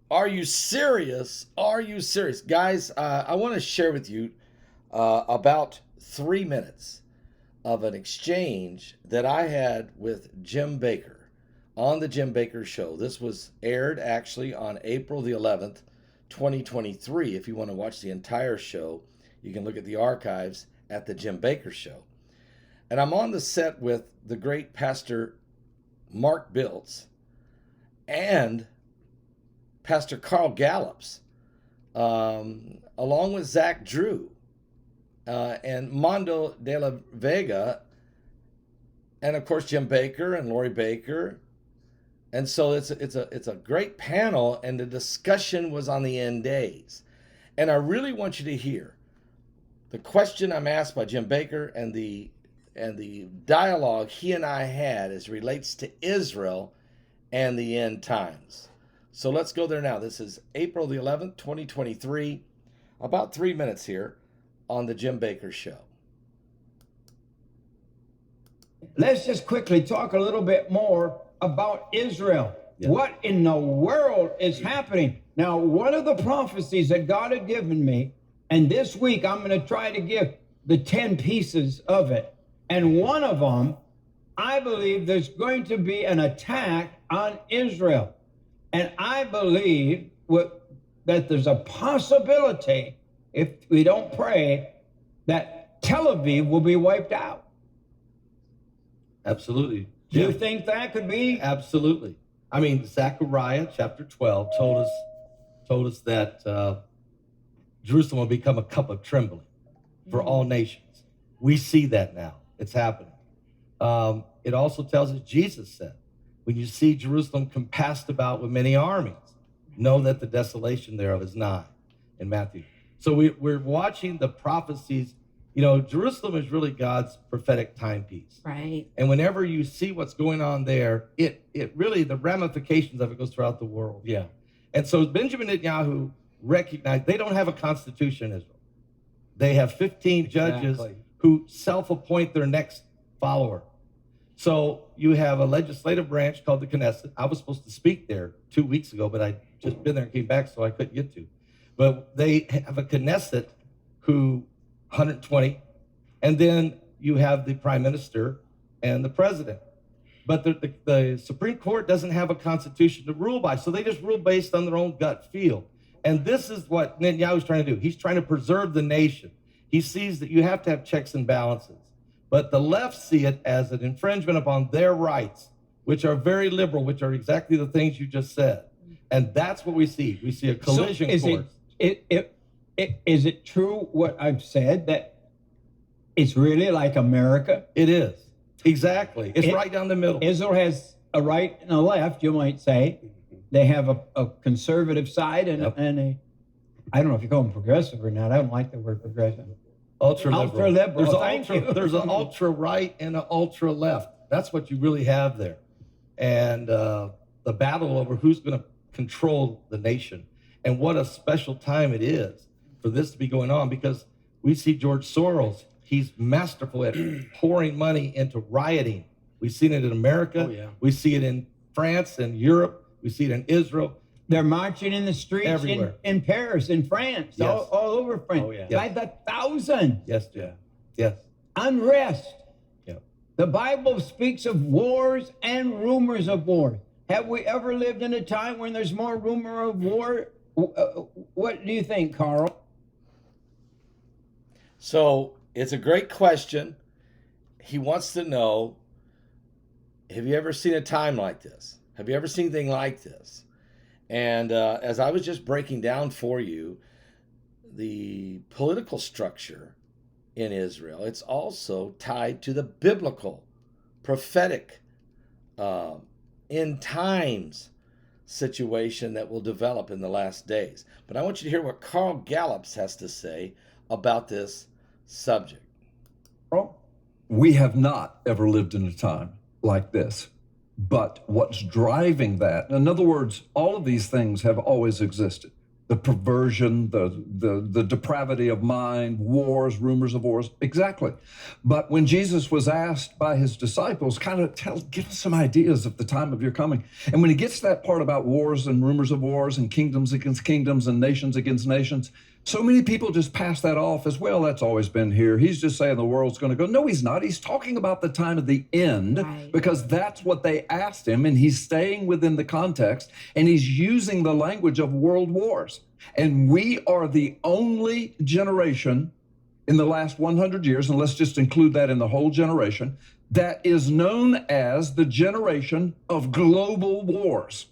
Are you serious? Are you serious? Guys, I want to share with you about 3 minutes of an exchange that I had with Jim Bakker on the Jim Bakker Show. This was aired actually on April the 11th, 2023. If you want to watch the entire show, you can look at the archives at the Jim Bakker Show. And I'm on the set with the great Pastor Mark Biltz and Pastor Carl Gallups, along with Zach Drew and Mondo de la Vega, and of course Jim Bakker and Lori Bakker. And so it's a great panel, and the discussion was on the end days. And I really want you to hear the question I'm asked by Jim Bakker and the dialogue he and I had as relates to Israel and the end times. So let's go there now. This is April the 11th, 2023, about 3 minutes here on the Jim Bakker Show. Let's just quickly talk a little bit more about Israel. Yeah. What in the world is happening? Now, one of the prophecies that God had given me, and this week I'm going to try to give the 10 pieces of it. And one of them, I believe there's going to be an attack on Israel. And I believe that there's a possibility, if we don't pray, that Tel Aviv will be wiped out. Absolutely. Do you think that could be? Absolutely. I mean, Zechariah chapter 12 told us that Jerusalem will become a cup of trembling for all nations. We see that now. It's happening. It also tells us, Jesus said, when you see Jerusalem compassed about with many armies, know that the desolation thereof is nigh, in Matthew. So we're watching the prophecies. You know, Jerusalem is really God's prophetic timepiece. Right. And whenever you see what's going on there, it really, the ramifications of it goes throughout the world. Yeah. And so Benjamin Netanyahu recognized they don't have a constitution in Israel. They have 15 judges who self-appoint their next follower. So you have a legislative branch called the Knesset. I was supposed to speak there 2 weeks ago, but I just been there and came back, so I couldn't get to. But they have a Knesset who 120, and then you have the prime minister and the president. But the Supreme Court doesn't have a constitution to rule by, so they just rule based on their own gut feel. And this is what Netanyahu is trying to do. He's trying to preserve the nation. He sees that you have to have checks and balances. But the left see it as an infringement upon their rights, which are very liberal, which are exactly the things you just said. And that's what we see. We see a collision course. Is it true what I've said, that it's really like America? It is. Exactly. It's right down the middle. Israel has a right and a left, you might say. They have a conservative side and a, I don't know if you call them progressive or not. I don't like the word progressive. Ultra-liberal. Ultra-liberal. There's an ultra-right and an ultra-left. That's what you really have there. And the battle over who's going to control the nation. And what a special time it is for this to be going on, because we see George Soros. He's masterful at pouring money into rioting. We've seen it in America. Oh, yeah. We see it in France and Europe. We see it in Israel. They're marching in the streets Everywhere. in Paris, in France, Yes. all over France. Oh, yeah. By the thousands. Yes, yeah. Yes. Unrest. Yeah. The Bible speaks of wars and rumors of war. Have we ever lived in a time when there's more rumor of war? What do you think, Carl? So it's a great question. He wants to know, have you ever seen a time like this? Have you ever seen anything like this? And as I was just breaking down for you, the political structure in Israel, it's also tied to the biblical, prophetic, end times situation that will develop in the last days. But I want you to hear what Carl Gallups has to say about this subject. We have not ever lived in a time like this. But what's driving that, in other words, all of these things have always existed. the perversion, the depravity of mind, wars, rumors of wars. Exactly. But when Jesus was asked by his disciples, give us some ideas of the time of your coming. And when he gets to that part about wars and rumors of wars and kingdoms against kingdoms and nations against nations, so many people just pass that off as, well, that's always been here. He's just saying the world's going to go. No, he's not. He's talking about the time of the end, right, because that's what they asked him, and he's staying within the context, and he's using the language of world wars. And we are the only generation in the last 100 years, and let's just include that in the whole generation, that is known as the generation of global wars.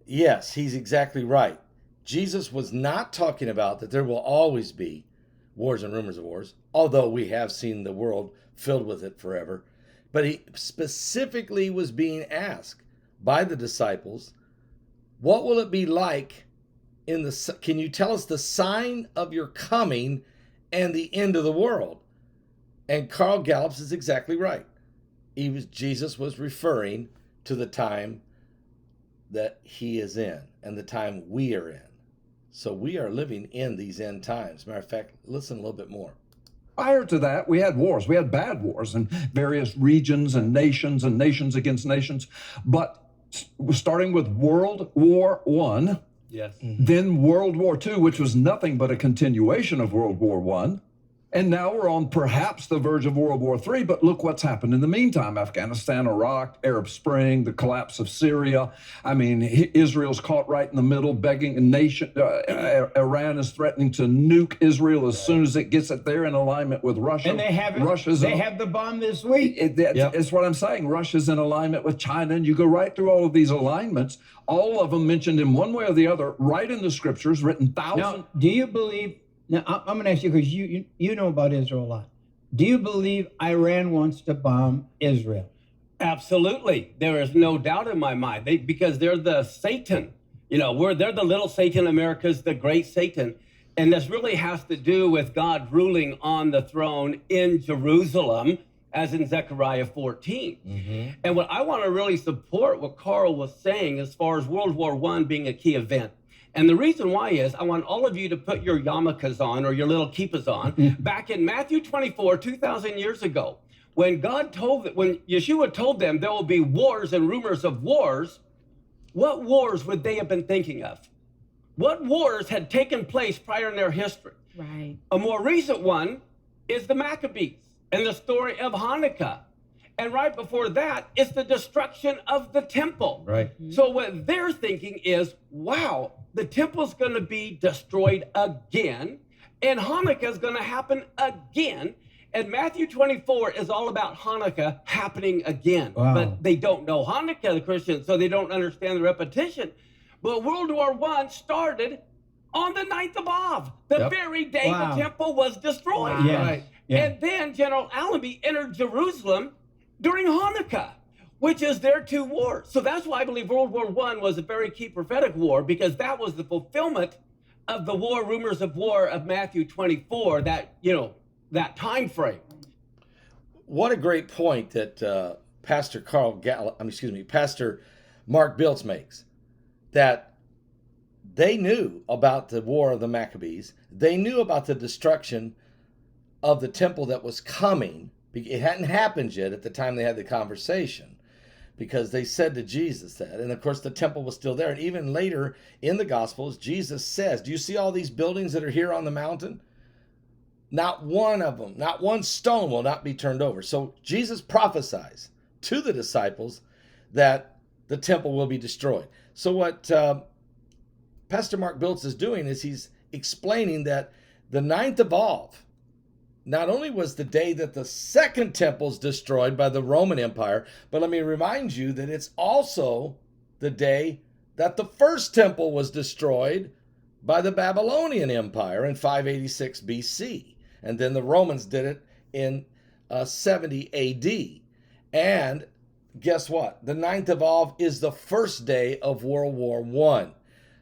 Yes, he's exactly right. Jesus was not talking about that there will always be wars and rumors of wars, although we have seen the world filled with it forever. But he specifically was being asked by the disciples, what will it be like can you tell us the sign of your coming and the end of the world? And Carl Gallups is exactly right. Jesus was referring to the time that he is in and the time we are in. So we are living in these end times. Matter of fact, listen a little bit more. Prior to that, we had wars. We had bad wars in various regions and nations against nations. But starting with World War I, yes, then World War II, which was nothing but a continuation of World War I. And now we're on perhaps the verge of World War III, but look what's happened in the meantime. Afghanistan, Iraq, Arab Spring, the collapse of Syria. I mean, Israel's caught right in the middle, begging a nation. Iran is threatening to nuke Israel as soon as it gets it there in alignment with Russia. And they have the bomb this week. It's what I'm saying. Russia's in alignment with China, and you go right through all of these alignments, all of them mentioned in one way or the other, right in the scriptures, written thousands. Now, do you believe... Now, I'm going to ask you, because you know about Israel a lot. Do you believe Iran wants to bomb Israel? Absolutely. There is no doubt in my mind. Because they're the Satan. They're the little Satan. America's the great Satan. And this really has to do with God ruling on the throne in Jerusalem, as in Zechariah 14. Mm-hmm. And what I want to really support what Carl was saying as far as World War I being a key event. And the reason why is I want all of you to put your yarmulkes on, or your little kippas on. Back in Matthew 24, 2,000 years ago, when Yeshua told them there will be wars and rumors of wars, what wars would they have been thinking of? What wars had taken place prior in their history? Right. A more recent one is the Maccabees and the story of Hanukkah. And right before that is the destruction of the temple. Right. So what they're thinking is, wow, the temple's going to be destroyed again, and Hanukkah is going to happen again. And Matthew 24 is all about Hanukkah happening again. Wow. But they don't know Hanukkah, the Christians, so they don't understand the repetition. But World War I started on the 9th of Av, the very day the temple was destroyed. Wow. Yes. Right. Yeah. And then General Allenby entered Jerusalem during Hanukkah, which is their two wars. So that's why I believe World War I was a very key prophetic war, because that was the fulfillment of the war, rumors of war of Matthew 24, that time frame. What a great point that Pastor Mark Biltz makes, that they knew about the war of the Maccabees. They knew about the destruction of the temple that was coming. It hadn't happened yet at the time they had the conversation, because they said to Jesus that. And of course, the temple was still there. And even later in the Gospels, Jesus says, do you see all these buildings that are here on the mountain? Not one of them, not one stone will not be turned over. So Jesus prophesies to the disciples that the temple will be destroyed. So what Pastor Mark Biltz is doing is he's explaining that the 9th of Av not only was the day that the second temple is destroyed by the Roman Empire, but let me remind you that it's also the day that the first temple was destroyed by the Babylonian Empire in 586 BC. And then the Romans did it in 70 AD. And guess what? The 9th of Av is the first day of World War I.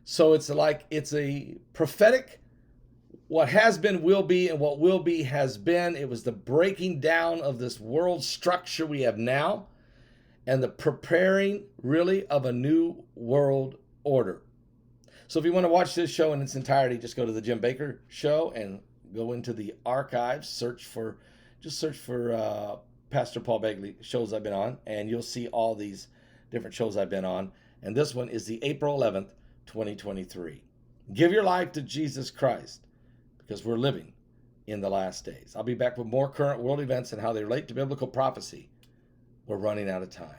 So it's a prophetic, what has been will be, and what will be has been. It was the breaking down of this world structure we have now, and the preparing really of a new world order. So if you want to watch this show in its entirety, just go to the Jim Bakker Show and go into the archives, search for Pastor Paul Begley shows I've been on, and you'll see all these different shows I've been on. And this one is the April 11th, 2023. Give your life to Jesus Christ, because we're living in the last days. I'll be back with more current world events and how they relate to biblical prophecy. We're running out of time.